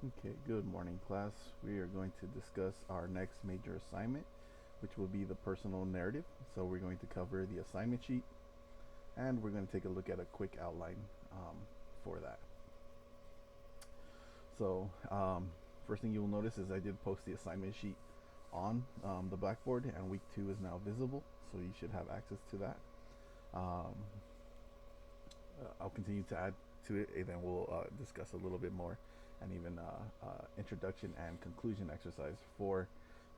Okay, good morning, class. We are going to discuss our next major assignment, which will be the personal narrative. So, we're going to cover the assignment sheet and we're going to take a look at a quick outline for that. So, first thing you will notice is I did post the assignment sheet on the Blackboard, and week 2 is now visible, so you should have access to that. Um, I'll continue to add to it, and then we'll discuss a little bit more and even introduction and conclusion exercise for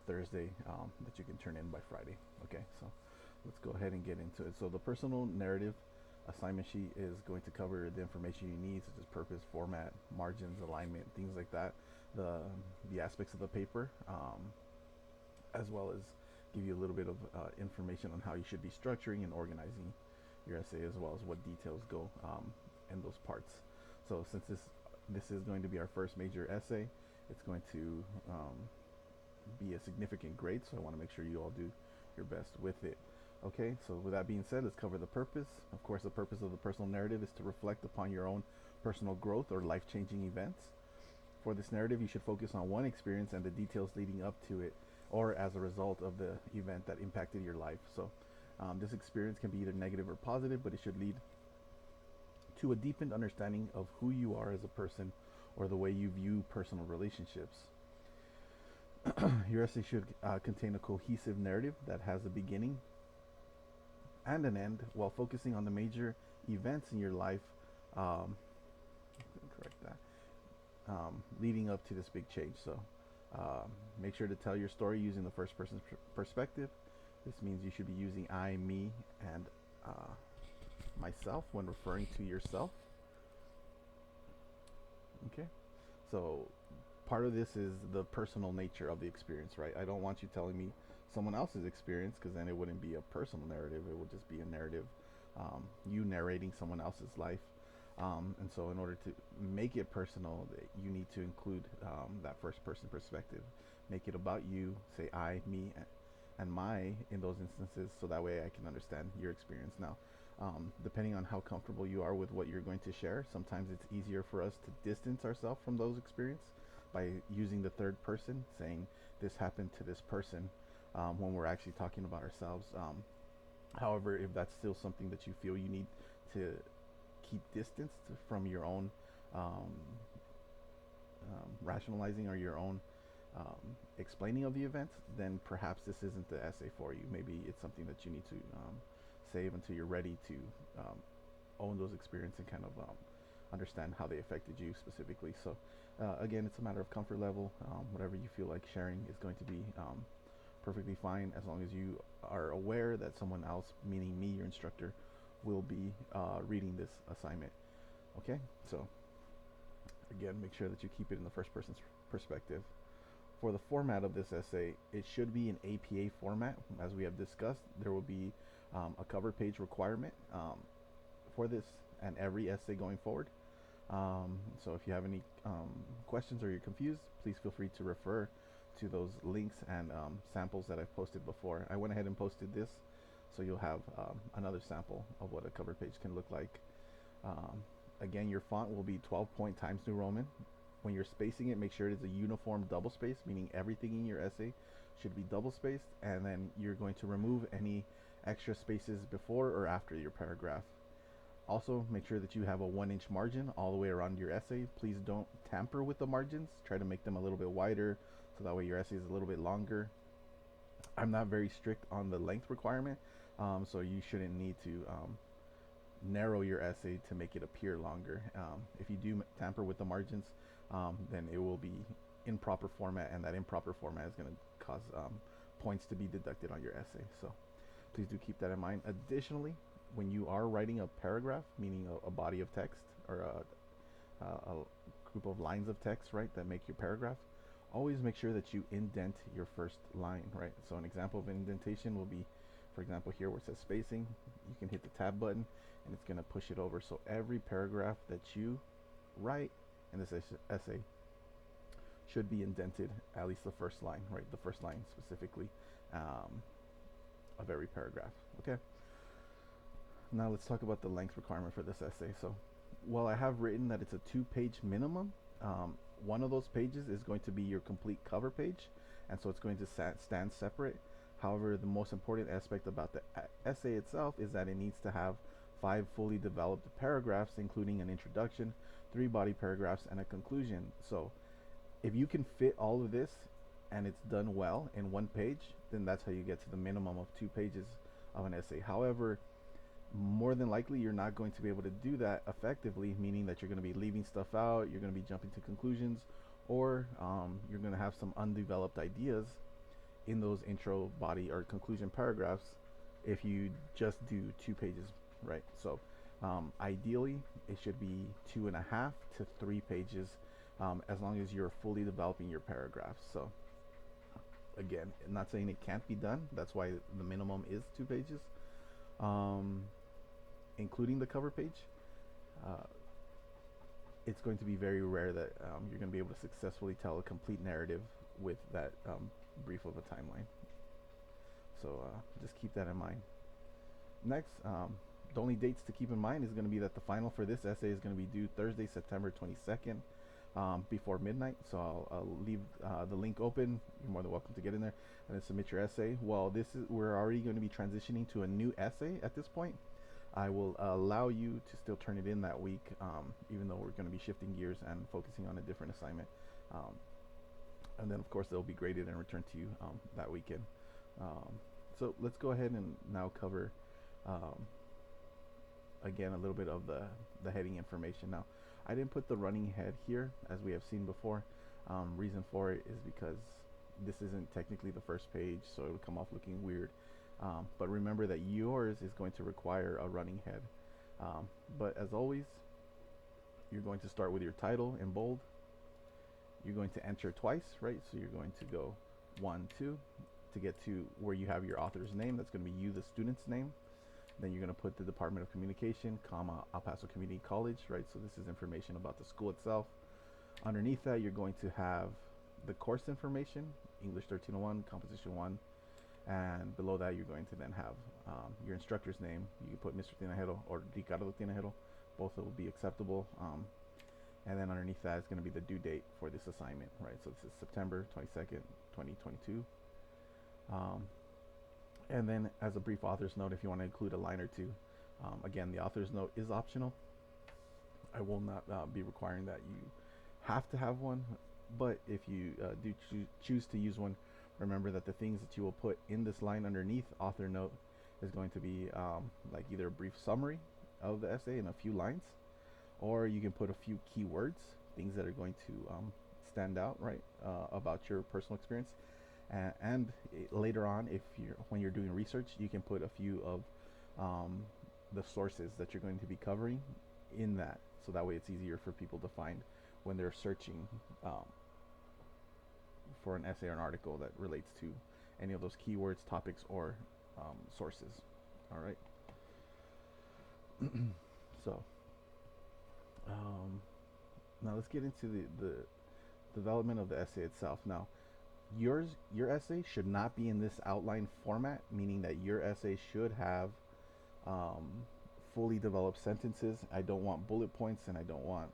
Thursday that you can turn in by Friday. Okay, so let's go ahead and get into it. So the personal narrative assignment sheet is going to cover the information you need, such as purpose, format, margins, alignment, things like that. The aspects of the paper, as well as give you a little bit of information on how you should be structuring and organizing your essay, as well as what details go in those parts. So since this is going to be our first major essay, it's going to be a significant grade. So I want to make sure you all do your best with it. Okay, so with that being said, let's cover the purpose. Of course, the purpose of the personal narrative is to reflect upon your own personal growth or life-changing events. For this narrative, you should focus on one experience and the details leading up to it, or as a result of the event that impacted your life. So, this experience can be either negative or positive, but it should lead to a deepened understanding of who you are as a person or the way you view personal relationships. Your essay should contain a cohesive narrative that has a beginning and an end while focusing on the major events in your life. Um, correct that. Leading up to this big change. So make sure to tell your story using the first person perspective. This means you should be using I, me, and uh, myself when referring to yourself. Okay. So part of this is the personal nature of the experience, right? I don't want you telling me someone else's experience, because then it wouldn't be a personal narrative. It would just be a narrative, you narrating someone else's life. And so, in order to make it personal, you need to include that first person perspective. Make it about you. Say I, me, and my in those instances, so that way I can understand your experience. Now, depending on how comfortable you are with what you're going to share, sometimes it's easier for us to distance ourselves from those experiences by using the third person, saying this happened to this person, when we're actually talking about ourselves. However, if that's still something that you feel you need to keep distance from your own um, rationalizing or your own explaining of the event, then perhaps this isn't the essay for you. Maybe it's something that you need to save until you're ready to um, own those experiences and kind of understand how they affected you specifically. So, again, it's a matter of comfort level. Whatever you feel like sharing is going to be perfectly fine, as long as you are aware that someone else, meaning me, your instructor, will be reading this assignment. Okay, so again, make sure that you keep it in the first person's perspective. For the format of this essay, it should be an APA format. As we have discussed, there will be a cover page requirement for this and every essay going forward. So if you have any questions or you're confused, please feel free to refer to those links and samples that I've posted before. I went ahead and posted this, so you'll have another sample of what a cover page can look like. Um, Again, your font will be 12 point Times New Roman. When you're spacing it, make sure it is a uniform double space, meaning everything in your essay should be double spaced, and then you're going to remove any extra spaces before or after your paragraph. Also, make sure that you have a 1 inch margin all the way around your essay. Please don't tamper with the margins. Try to make them a little bit wider so that way your essay is a little bit longer. I'm not very strict on the length requirement, so you shouldn't need to narrow your essay to make it appear longer. If you do tamper with the margins, then it will be improper format, and that improper format is going to cause points to be deducted on your essay. So please do keep that in mind. Additionally, when you are writing a paragraph, meaning a body of text or a group of lines of text, right, that make your paragraph, always make sure that you indent your first line, right? So an example of indentation will be, for example, here where it says spacing, you can hit the tab button and it's going to push it over. So every paragraph that you write in this essay should be indented, at least the first line, right? The first line specifically of every paragraph. Okay. Now let's talk about the length requirement for this essay. So while I have written that it's a 2 page minimum, one of those pages is going to be your complete cover page, and so it's going to stand separate. However, the most important aspect about the essay itself is that it needs to have 5 fully developed paragraphs, including an introduction, 3 body paragraphs, and a conclusion. So if you can fit all of this and it's done well in one page, then that's how you get to the minimum of 2 pages of an essay. However, more than likely you're not going to be able to do that effectively, meaning that you're going to be leaving stuff out, you're going to be jumping to conclusions, or you're going to have some undeveloped ideas in those intro, body, or conclusion paragraphs if you just do 2 pages, right? So ideally it should be 2.5 to 3 pages, as long as you're fully developing your paragraphs. So again, I'm not saying it can't be done. That's why the minimum is 2 pages, um, including the cover page. Uh, it's going to be very rare that you're going to be able to successfully tell a complete narrative with that brief of a timeline. So just keep that in mind. Next, the only dates to keep in mind is going to be that the final for this essay is going to be due Thursday, September 22nd, before midnight. So I'll leave the link open. You're more than welcome to get in there and then submit your essay. Well, we're already going to be transitioning to a new essay at this point. I will allow you to still turn it in that week, even though we're going to be shifting gears and focusing on a different assignment. And then, of course, they'll be graded and returned to you that weekend. So let's go ahead and now cover, again, a little bit of the heading information. Now, I didn't put the running head here, as we have seen before. Reason for it is because this isn't technically the first page, so it would come off looking weird. But remember that yours is going to require a running head. But as always, you're going to start with your title in bold. You're going to enter twice, right? So you're going to go 1, 2 to get to where you have your author's name. That's going to be you, the student's name. Then you're going to put the Department of Communication, comma, El Paso Community College, right? So this is information about the school itself. Underneath that, you're going to have the course information, English 1301, Composition 1. And below that, you're going to then have your instructor's name. You can put Mr. Tinajero or Ricardo Tinajero. Both will be acceptable. And then underneath that is going to be the due date for this assignment, right? So this is September 22nd, 2022. And then as a brief author's note, if you want to include a line or two, again, the author's note is optional. I will not be requiring that you have to have one, but if you do choose to use one, remember that the things that you will put in this line underneath author note is going to be like either a brief summary of the essay in a few lines, or you can put a few keywords, things that are going to stand out, right, about your personal experience. And later on, when you're doing research, you can put a few of the sources that you're going to be covering in that, so that way it's easier for people to find when they're searching for an essay or an article that relates to any of those keywords, topics, or sources. All right. So now let's get into the development of the essay itself. Now, your essay should not be in this outline format, meaning that your essay should have fully developed sentences. I don't want bullet points, and I don't want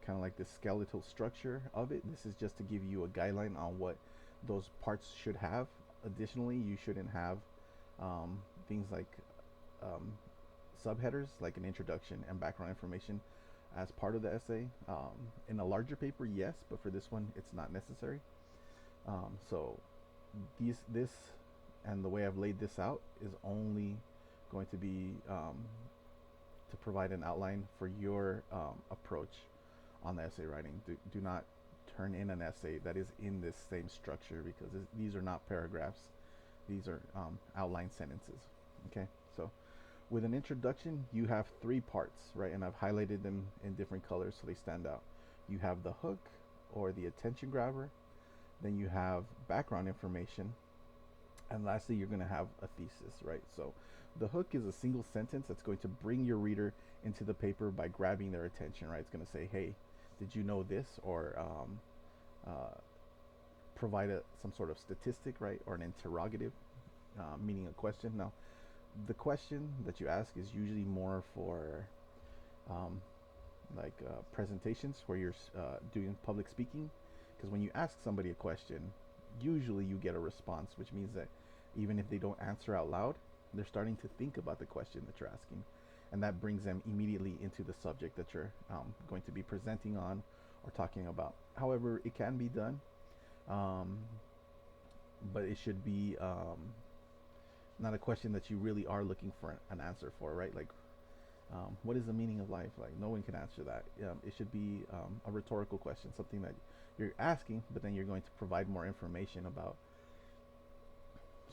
kind of like the skeletal structure of it. This is just to give you a guideline on what those parts should have. Additionally, you shouldn't have things like subheaders, like an introduction and background information as part of the essay. In a larger paper, yes, but for this one, it's not necessary. So this and the way I've laid this out is only going to be to provide an outline for your approach on the essay writing. Do not turn in an essay that is in this same structure, because these are not paragraphs. These are outline sentences. Okay, so with an introduction, you have 3 parts, right? And I've highlighted them in different colors so they stand out. You have the hook or the attention grabber. Then you have background information. And lastly, you're going to have a thesis, right? So the hook is a single sentence that's going to bring your reader into the paper by grabbing their attention, right? It's going to say, hey, did you know this? Or provide some sort of statistic, right? Or an interrogative, meaning a question. Now, the question that you ask is usually more for like presentations where you're doing public speaking, because when you ask somebody a question, usually you get a response, which means that even if they don't answer out loud, they're starting to think about the question that you're asking, and that brings them immediately into the subject that you're going to be presenting on or talking about. However, it can be done, um, but it should be not a question that you really are looking for an answer for, right? Like, what is the meaning of life? Like, no one can answer that. It should be a rhetorical question, something that you're asking, but then you're going to provide more information about,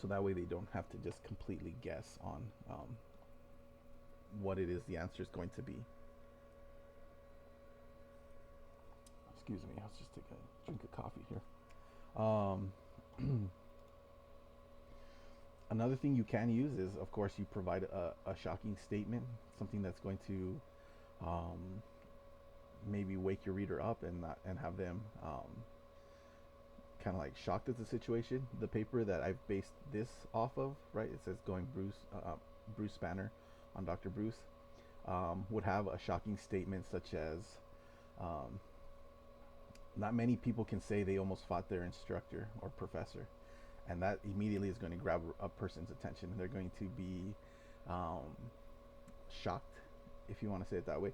so that way they don't have to just completely guess on what it is the answer is going to be. Excuse me, I'll just take a drink of coffee here. Another thing you can use is, of course, you provide a shocking statement, something that's going to um, maybe wake your reader up and not, and have them kind of like shocked at the situation. The paper that I've based this off of, right? It says going Bruce Banner on Dr. Bruce, would have a shocking statement such as, um, not many people can say they almost fought their instructor or professor, and that immediately is going to grab a person's attention. They're going to be um, shocked, if you want to say it that way,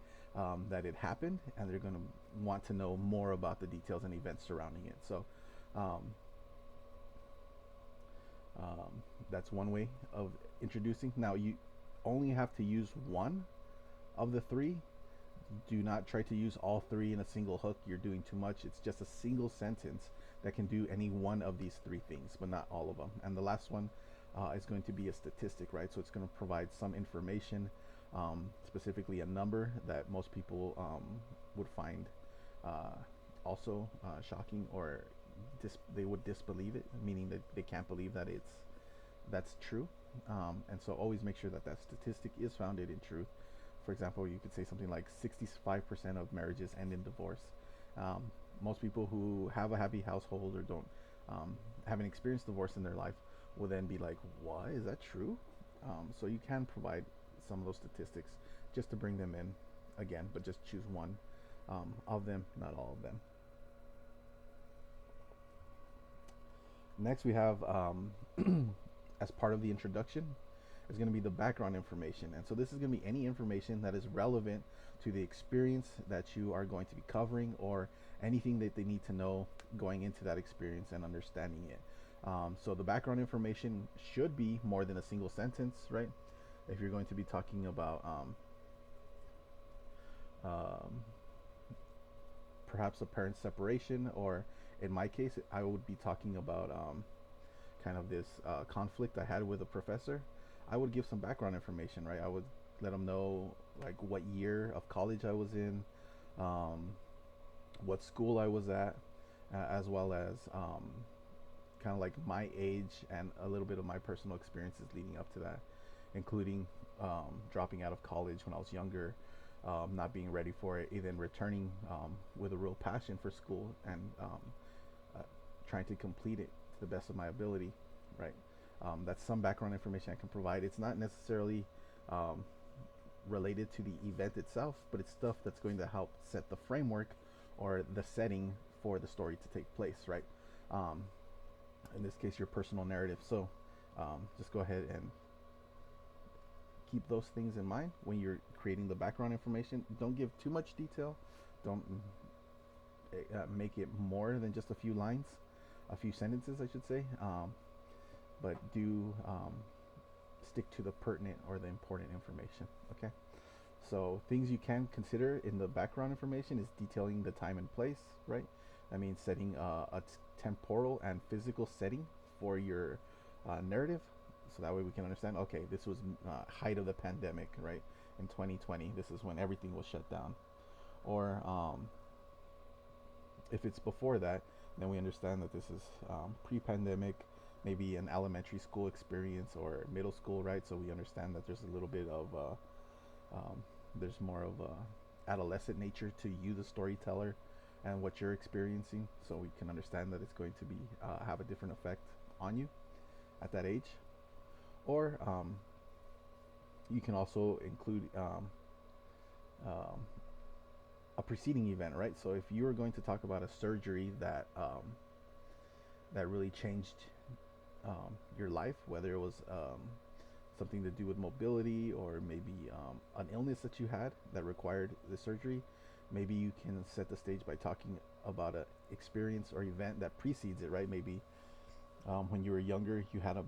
that it happened, and they're going to want to know more about the details and events surrounding it. So um, that's one way of introducing. Now, you only have to use one of the three. Do not try to use all three in a single hook. You're doing too much. It's just a single sentence that can do any one of these three things, but not all of them. And the last one is going to be a statistic, right? So it's going to provide some information, specifically a number that most people would find also shocking, or they would disbelieve it, meaning that they can't believe that that's true. And so always make sure that that statistic is founded in truth. For example, you could say something like 65% of marriages end in divorce. Most people who have a happy household or don't haven't experienced divorce in their life will then be like, "What, is that true?" So you can provide some of those statistics just to bring them in again, but just choose one of them, not all of them. Next, we have as part of the introduction is going to be the background information. And so this is going to be any information that is relevant to the experience that you are going to be covering, or anything that they need to know going into that experience and understanding it. So the background information should be more than a single sentence, right? If you're going to be talking about um, perhaps a parent separation, or in my case, I would be talking about kind of this conflict I had with a professor. I would give some background information, right? I would let them know like what year of college I was in, um, what school I was at, as well as kind of like my age and a little bit of my personal experiences leading up to that, including dropping out of college when I was younger, not being ready for it, and then returning with a real passion for school, and uh, trying to complete it to the best of my ability, right? That's some background information I can provide. It's not necessarily um, related to the event itself, but it's stuff that's going to help set the framework or the setting for the story to take place, right? Um, in this case, your personal narrative. So just go ahead and keep those things in mind when you're creating the background information. Don't give too much detail. Don't make it more than just a few lines, a few sentences, I should say. But do stick to the pertinent or the important information. Okay. So things you can consider in the background information is detailing the time and place, right? That means setting a temporal and physical setting for your narrative, so that way we can understand. Okay, this was height of the pandemic, right? In 2020, this is when everything was shut down. Or if it's before that, then we understand that this is pre-pandemic, maybe an elementary school experience or middle school, right? So we understand that there's a little bit of there's more of a adolescent nature to you, the storyteller, and what you're experiencing, so we can understand that it's going to be have a different effect on you at that age. Or you can also include a preceding event, right? So if you were going to talk about a surgery that that really changed your life, whether it was something to do with mobility or maybe an illness that you had that required the surgery, maybe you can set the stage by talking about a experience or event that precedes it, right? Maybe when you were younger, you had a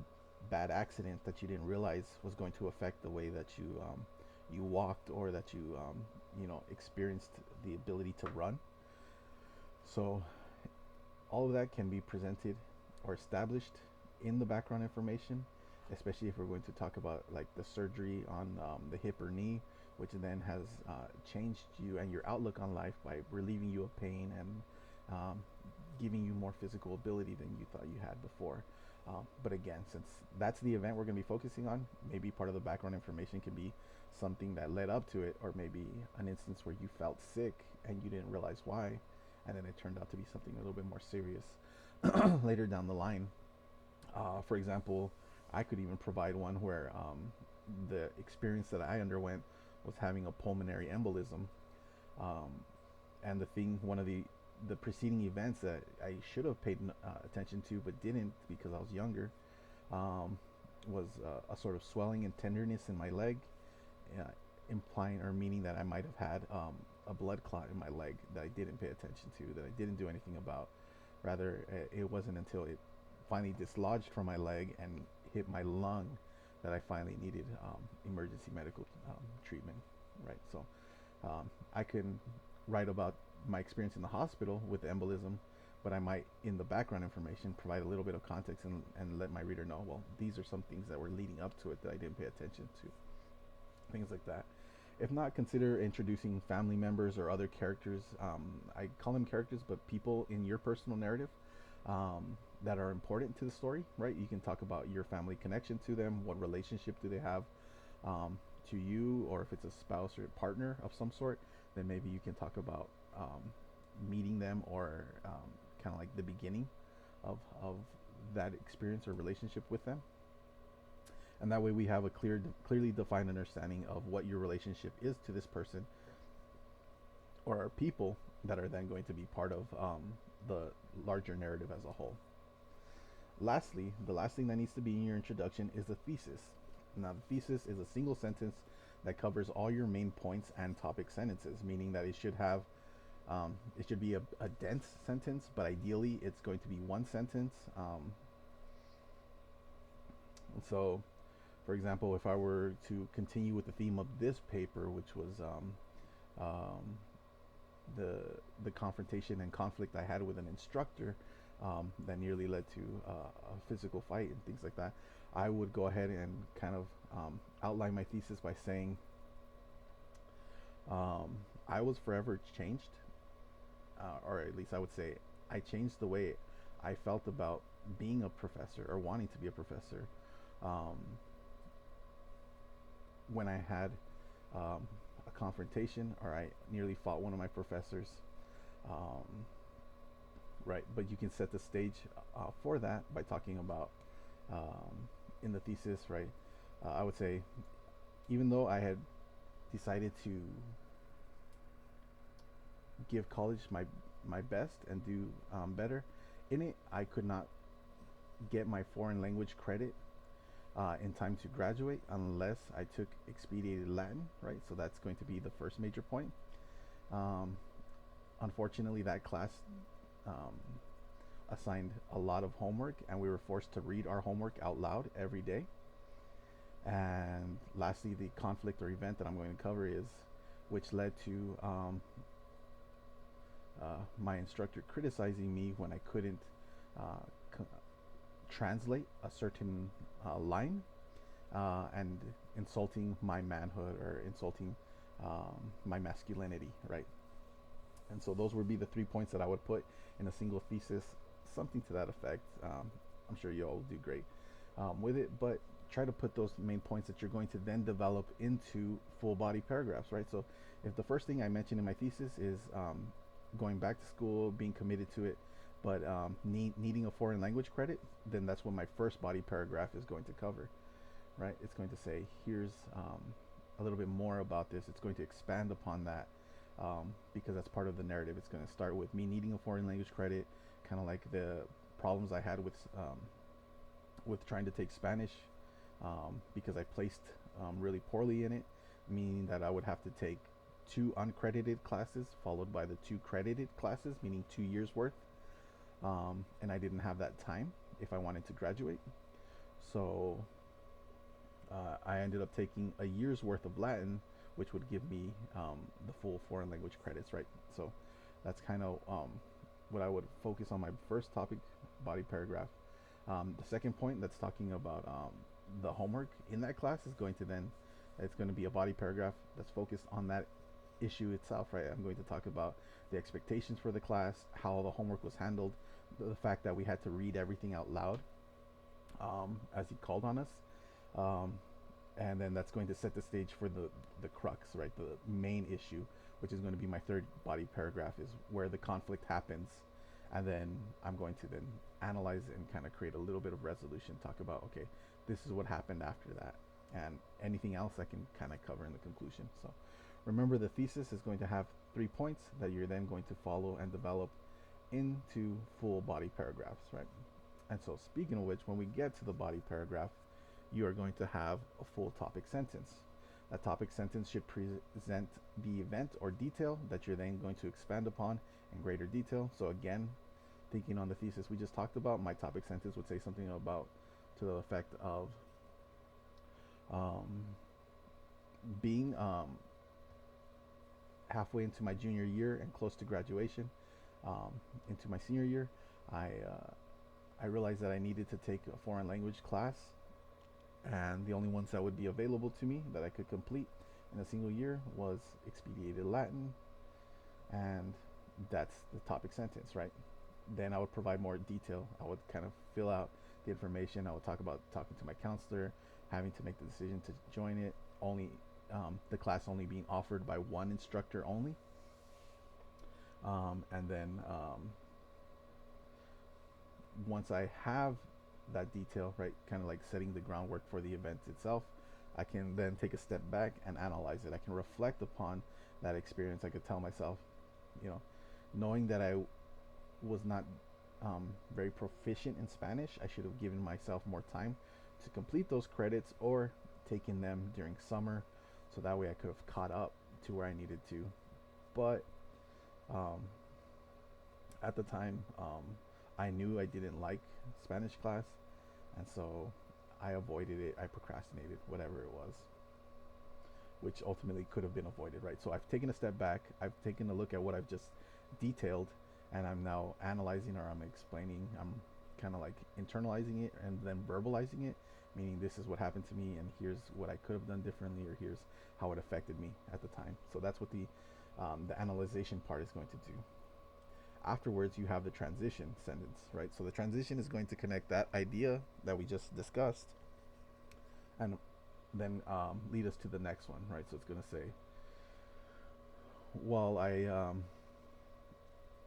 bad accident that you didn't realize was going to affect the way that you walked or that you experienced the ability to run. So all of that can be presented or established in the background information, especially if we're going to talk about like the surgery on the hip or knee, which then has changed you and your outlook on life by relieving you of pain and um, giving you more physical ability than you thought you had before. But again, since that's the event we're going to be focusing on, maybe part of the background information can be something that led up to it, or maybe an instance where you felt sick and you didn't realize why, and then it turned out to be something a little bit more serious later down the line. For example, I could even provide one where the experience that I underwent was having a pulmonary embolism, um, and one of the preceding events that I should have paid attention to but didn't because I was younger, was a sort of swelling and tenderness in my leg, uh, implying or meaning that I might have had a blood clot in my leg that I didn't pay attention to, that I didn't do anything about. Rather, it wasn't until it finally dislodged from my leg and hit my lung that I finally needed emergency medical treatment. Right. So I can write about my experience in the hospital with embolism, but I might, in the background information, provide a little bit of context and let my reader know, well, these are some things that were leading up to it that I didn't pay attention to. Things like that. If not, consider introducing family members or other characters. I call them characters, but people in your personal narrative that are important to the story, right? You can talk about your family connection to them. What relationship do they have to you, or if it's a spouse or a partner of some sort, then maybe you can talk about meeting them or kind of like the beginning of that experience or relationship with them. And that way we have a clearly defined understanding of what your relationship is to this person or people that are then going to be part of the larger narrative as a whole. Lastly, the last thing that needs to be in your introduction is the thesis. Now, the thesis is a single sentence that covers all your main points and topic sentences, meaning that it should be a dense sentence, but ideally it's going to be one sentence. So, for example, if I were to continue with the theme of this paper, which was um, the confrontation and conflict I had with an instructor that nearly led to a physical fight and things like that, I would go ahead and kind of outline my thesis by saying I was forever changed, or at least I would say I changed the way I felt about being a professor or wanting to be a professor um, when I had a confrontation or I nearly fought one of my professors. Um, right, but you can set the stage for that by talking about in the thesis, right? I would say, even though I had decided to give college my best and do better in it, I could not get my foreign language credit in time to graduate unless I took expedited Latin, right? So that's going to be the first major point. Um, Unfortunately, that class um, assigned a lot of homework, and we were forced to read our homework out loud every day. And lastly, the conflict or event that I'm going to cover is which led to my instructor criticizing me when I couldn't uh, c- translate a certain line and insulting my manhood or insulting my masculinity, right? And so those would be the 3 points that I would put in a single thesis, something to that effect. I'm sure you all will do great with it, but try to put those main points that you're going to then develop into full body paragraphs, right? So if the first thing I mentioned in my thesis is going back to school, being committed to it, but needing a foreign language credit, then that's what my first body paragraph is going to cover, right? It's going to say, here's a little bit more about this. It's going to expand upon that because that's part of the narrative. It's going to start with me needing a foreign language credit, kind of like the problems I had with trying to take Spanish, because I placed really poorly in it, meaning that I would have to take two uncredited classes followed by the two credited classes, meaning 2 years worth, and I didn't have that time if I wanted to graduate. So I ended up taking a year's worth of Latin, which would give me the full foreign language credits, right? So that's kind of what I would focus on my first topic, body paragraph. The second point that's talking about the homework in that class is going to then, it's going to be a body paragraph that's focused on that issue itself, right? I'm going to talk about the expectations for the class, how the homework was handled, the fact that we had to read everything out loud as he called on us. And then that's going to set the stage for the crux, right? The main issue, which is going to be my third body paragraph, is where the conflict happens. And then I'm going to then analyze and kind of create a little bit of resolution, talk about, okay, this is what happened after that. And anything else I can kind of cover in the conclusion. So remember, the thesis is going to have 3 points that you're then going to follow and develop into full body paragraphs, right? And so speaking of which, when we get to the body paragraph, you are going to have a full topic sentence. That topic sentence should present the event or detail that you're then going to expand upon in greater detail. So again, thinking on the thesis we just talked about, my topic sentence would say something about, to the effect of being halfway into my junior year and close to graduation, into my senior year, I realized that I needed to take a foreign language class, and the only ones that would be available to me that I could complete in a single year was expedited Latin, and that's the topic sentence, right? Then I would provide more detail. I would kind of fill out the information. I would talk about talking to my counselor, having to make the decision to join it, only the class only being offered by one instructor only, and then once I have that detail, right, kind of like setting the groundwork for the event itself, I can then take a step back and analyze it. I can reflect upon that experience. I could tell myself, knowing that I was not very proficient in Spanish, I should have given myself more time to complete those credits or taken them during summer, so that way I could have caught up to where I needed to. But at the time, I knew I didn't like Spanish class, and so I avoided it. I procrastinated, whatever it was, which ultimately could have been avoided, right? So I've taken a step back. I've taken a look at what I've just detailed, and I'm now analyzing, or I'm explaining. I'm kind of like internalizing it and then verbalizing it, meaning this is what happened to me, and here's what I could have done differently, or here's how it affected me at the time. So that's what the analyzation part is going to do. Afterwards, you have the transition sentence, right? So the transition is going to connect that idea that we just discussed and then lead us to the next one, right? So it's going to say, while I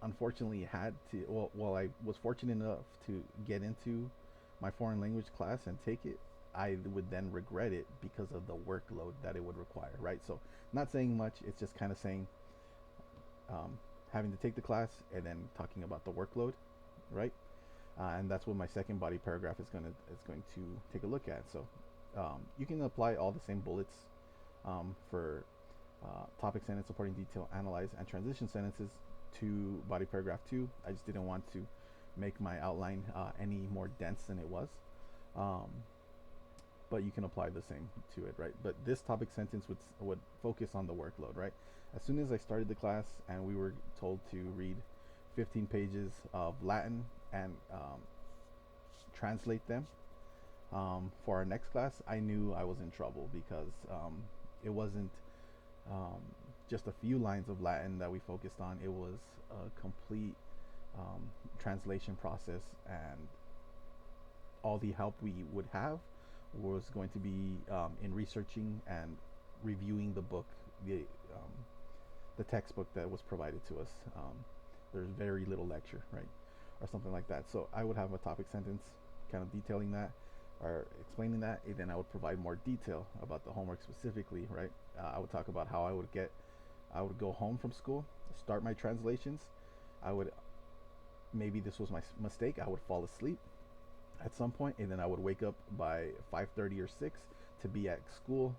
unfortunately had to, while I was fortunate enough to get into my foreign language class and take it, I would then regret it because of the workload that it would require, right? So not saying much, it's just kind of saying, having to take the class and then talking about the workload, right? And that's what my second body paragraph is going to take a look at. So you can apply all the same bullets for topic sentence, supporting detail, analyze, and transition sentences to body paragraph 2. I just didn't want to make my outline any more dense than it was. But you can apply the same to it, right? But this topic sentence would focus on the workload, right? As soon as I started the class and we were told to read 15 pages of Latin and translate them for our next class, I knew I was in trouble, because it wasn't just a few lines of Latin that we focused on. It was a complete translation process, and all the help we would have was going to be in researching and reviewing the book, the textbook that was provided to us. There's very little lecture, right, or something like that. So I would have a topic sentence kind of detailing that or explaining that, and then I would provide more detail about the homework specifically, right? I would talk about how I would get I would go home from school, start my translations. I would, maybe this was my mistake, I would fall asleep at some point, and then I would wake up by 5:30 or 6 to be at school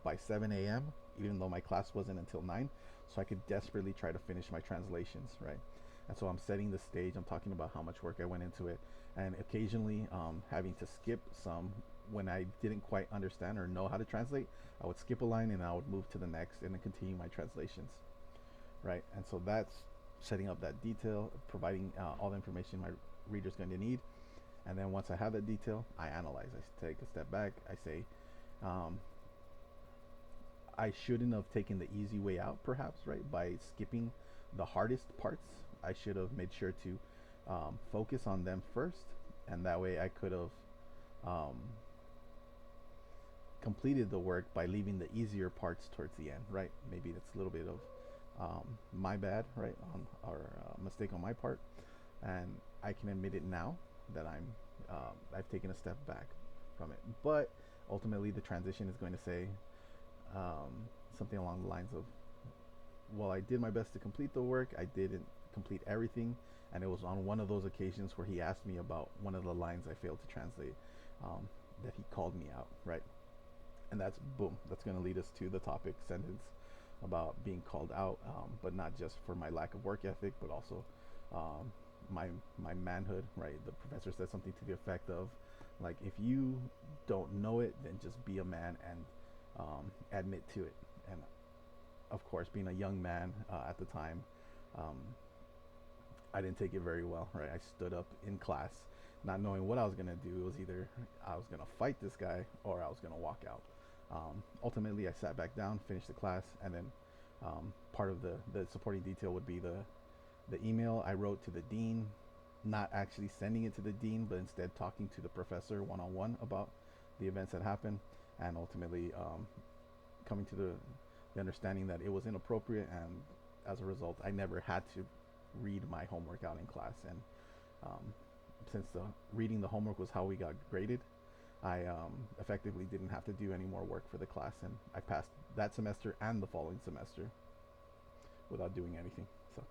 by 7 a.m. Even though my class wasn't until 9, so I could desperately try to finish my translations, right? And so I'm setting the stage. I'm talking about how much work I went into it, and occasionally having to skip some when I didn't quite understand or know how to translate. I would skip a line and I would move to the next and then continue my translations, right? And so that's setting up that detail, providing all the information my reader's going to need. And then once I have that detail, I analyze. I take a step back. I say, um, I shouldn't have taken the easy way out, perhaps, right? By skipping the hardest parts. I should have made sure to focus on them first, and that way I could have um, completed the work by leaving the easier parts towards the end, right? Maybe that's a little bit of my bad, right, or mistake on my part, and I can admit it now that I've taken a step back from it. But ultimately, the transition is going to say um, something along the lines of, "Well, I did my best to complete the work. I didn't complete everything." And it was on one of those occasions where he asked me about one of the lines I failed to translate, that he called me out, right? And that's boom. That's going to lead us to the topic sentence about being called out, but not just for my lack of work ethic, but also um, my manhood, right? The professor said something to the effect of, like, if you don't know it, then just be a man and admit to it. And of course, being a young man at the time, um, I didn't take it very well, right? I stood up in class, not knowing what I was gonna do. It was either I was gonna fight this guy or I was gonna walk out. Ultimately, I sat back down, finished the class, and then part of the supporting detail would be the email I wrote to the dean, not actually sending it to the dean, but instead talking to the professor one on one about the events that happened, and ultimately coming to the understanding that it was inappropriate, and as a result, I never had to read my homework out in class. And um, since the reading the homework was how we got graded, I effectively didn't have to do any more work for the class, and I passed that semester and the following semester without doing anything. So,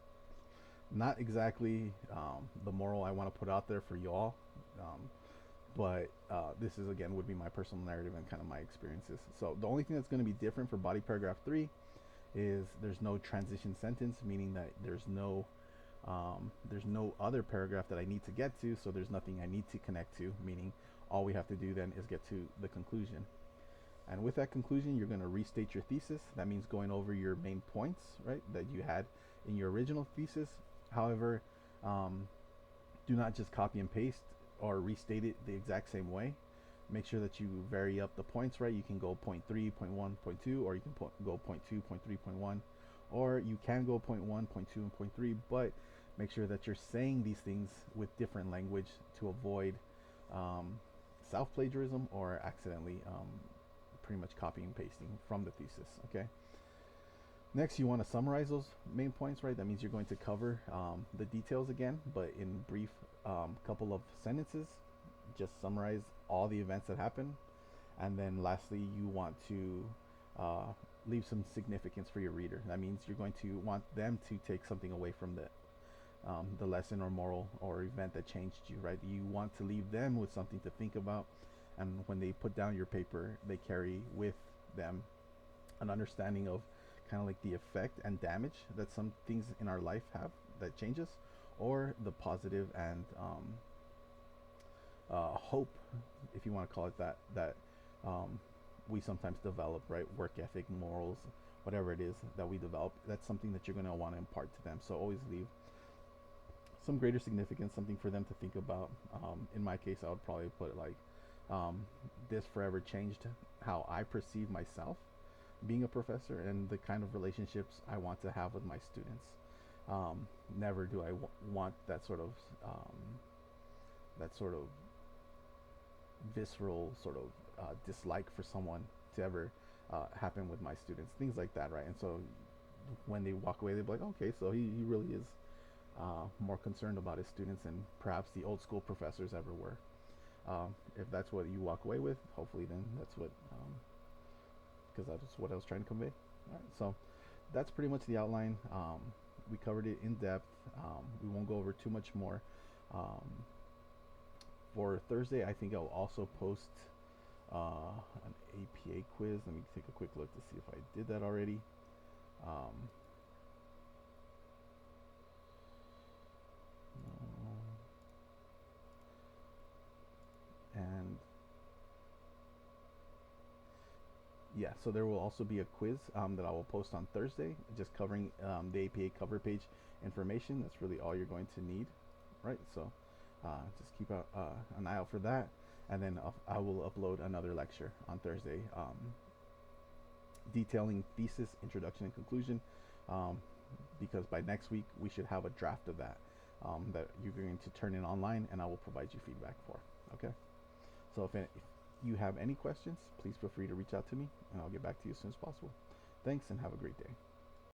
not exactly the moral I want to put out there for y'all, um, but this is, again, would be my personal narrative and kind of my experiences. So the only thing that's going to be different for body paragraph 3 is there's no transition sentence, meaning that there's no other paragraph that I need to get to, so there's nothing I need to connect to, meaning all we have to do then is get to the conclusion. And with that conclusion, you're going to restate your thesis. That means going over your main points, right, that you had in your original thesis. However, do not just copy and paste or restate it the exact same way. Make sure that you vary up the points, right? You can go point 3, point 1, point 2, or you can go point 2, point 3, point 1, or you can go point 1, point 2, and point 3, but make sure that you're saying these things with different language to avoid self-plagiarism or accidentally pretty much copying and pasting from the thesis, okay? Next, you want to summarize those main points, right? That means you're going to cover the details again, but in brief couple of sentences. Just summarize all the events that happen. And then lastly, you want to leave some significance for your reader. That means you're going to want them to take something away from the lesson or moral or event that changed you, right? You want to leave them with something to think about, and when they put down your paper, they carry with them an understanding of kind of like the effect and damage that some things in our life have that changes, or the positive and hope, if you want to call it that, that we sometimes develop, right? Work ethic, morals, whatever it is that we develop, that's something that you're going to want to impart to them. So always leave some greater significance, something for them to think about. In my case, I would probably put it like, this forever changed how I perceive myself being a professor and the kind of relationships I want to have with my students. Never do I want that sort of visceral sort of dislike for someone to ever happen with my students, things like that, right? And so when they walk away, they're like, okay, so he really is more concerned about his students than perhaps the old school professors ever were. If that's what you walk away with, hopefully then that's what, because that's what I was trying to convey. All right, so that's pretty much the outline. We covered it in depth. We won't go over too much more. Um, for Thursday, I think I'll also post an APA quiz. Let me take a quick look to see if I did that already. Um, and yeah, so there will also be a quiz that I will post on Thursday, just covering the APA cover page information. That's really all you're going to need, right? So just keep an eye out for that, and then I will upload another lecture on Thursday, detailing thesis, introduction, and conclusion. Um, because by next week we should have a draft of that that you're going to turn in online, and I will provide you feedback for. Okay. So if you have any questions, please feel free to reach out to me, and I'll get back to you as soon as possible. Thanks, and have a great day.